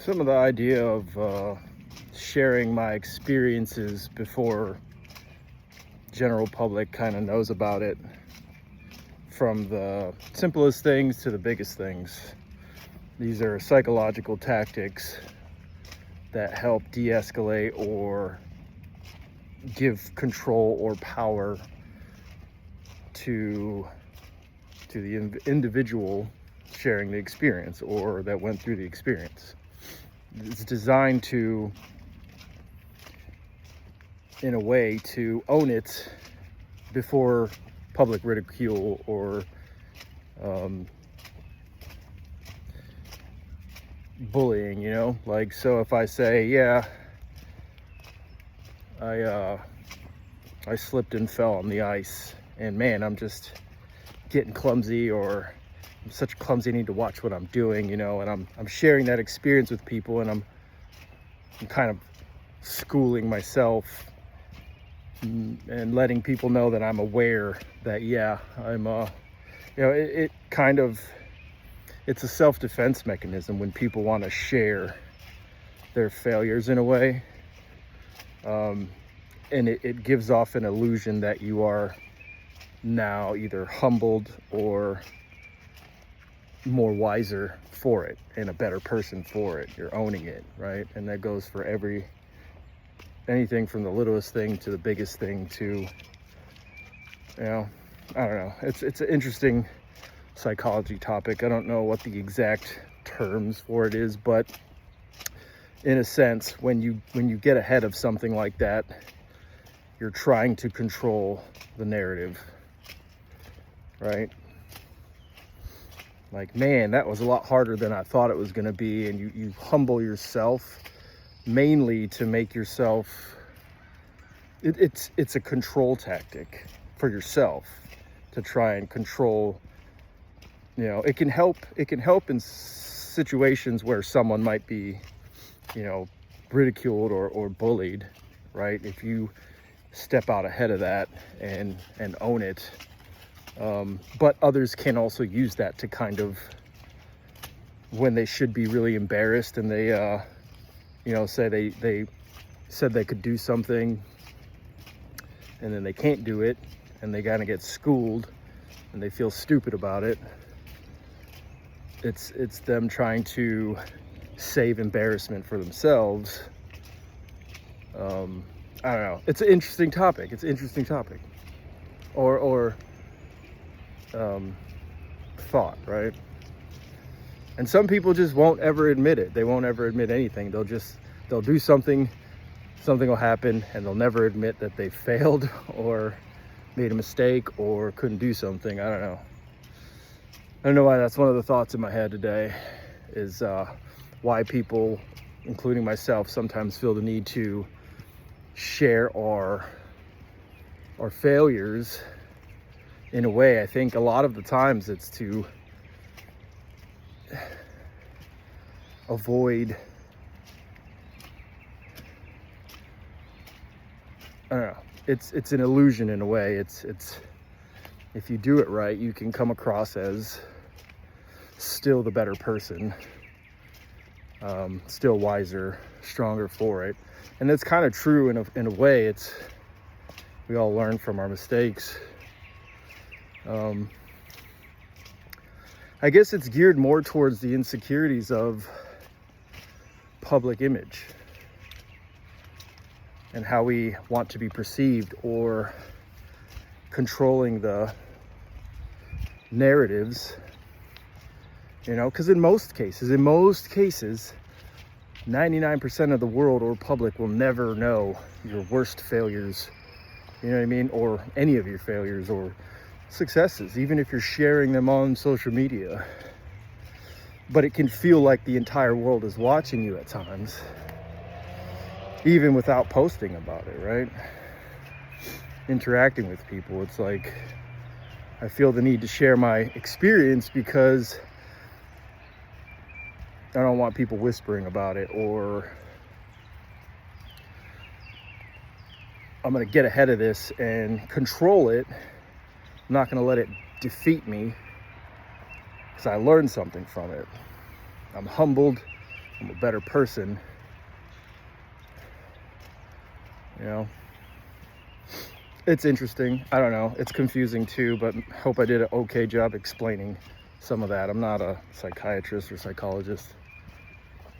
Some of the idea of sharing my experiences before general public kind of knows about it, from the simplest things to the biggest things. These are psychological tactics that help de-escalate or give control or power to the individual sharing the experience or that went through the experience. It's designed to, in a way, to own it before public ridicule or bullying, like, so if I say, yeah, I slipped and fell on the ice and man, I'm just getting clumsy, or I'm such clumsy, I need to watch what I'm doing, and I'm sharing that experience with people, and I'm kind of schooling myself and letting people know that I'm aware that, yeah, I'm it kind of, it's a self-defense mechanism when people want to share their failures in a way, and it gives off an illusion that you are now either humbled or more wiser for it and a better person for it. You're owning it, right? And that goes for anything from the littlest thing to the biggest thing to, I don't know. It's an interesting psychology topic. I don't know what the exact terms for it is, but in a sense, when you get ahead of something like that, you're trying to control the narrative, right? Like, man, that was a lot harder than I thought it was going to be. And you humble yourself mainly to make yourself, it's a control tactic for yourself to try and control. It can help in situations where someone might be, ridiculed or bullied, right? If you step out ahead of that and own it. But others can also use that to kind of, when they should be really embarrassed and they, say they said they could do something and then they can't do it and they kind of get schooled and they feel stupid about it. It's them trying to save embarrassment for themselves. I don't know. It's an interesting topic. Or thought, right? And some people just won't ever admit it. They won't ever admit anything. They'll do something will happen, and they'll never admit that they failed or made a mistake or couldn't do something. I don't know why that's one of the thoughts in my head today, is why people, including myself, sometimes feel the need to share our failures. In a way, I think a lot of the times it's to avoid, I don't know, it's an illusion in a way. It's if you do it right, you can come across as still the better person, still wiser, stronger for it. And that's kind of true in a way. We all learn from our mistakes. I guess it's geared more towards the insecurities of public image and how we want to be perceived, or controlling the narratives, because in most cases, 99% of the world or public will never know your worst failures, you know what I mean? Or any of your failures or successes, even if you're sharing them on social media. But it can feel like the entire world is watching you at times, even without posting about it, right? Interacting with people, it's like I feel the need to share my experience because I don't want people whispering about it, or I'm going to get ahead of this and control it. I'm not going to let it defeat me because I learned something from it. I'm humbled I'm a better person, you know. It's interesting. I don't know. It's confusing too, but hope I did an okay job explaining some of that. I'm not a psychiatrist or psychologist.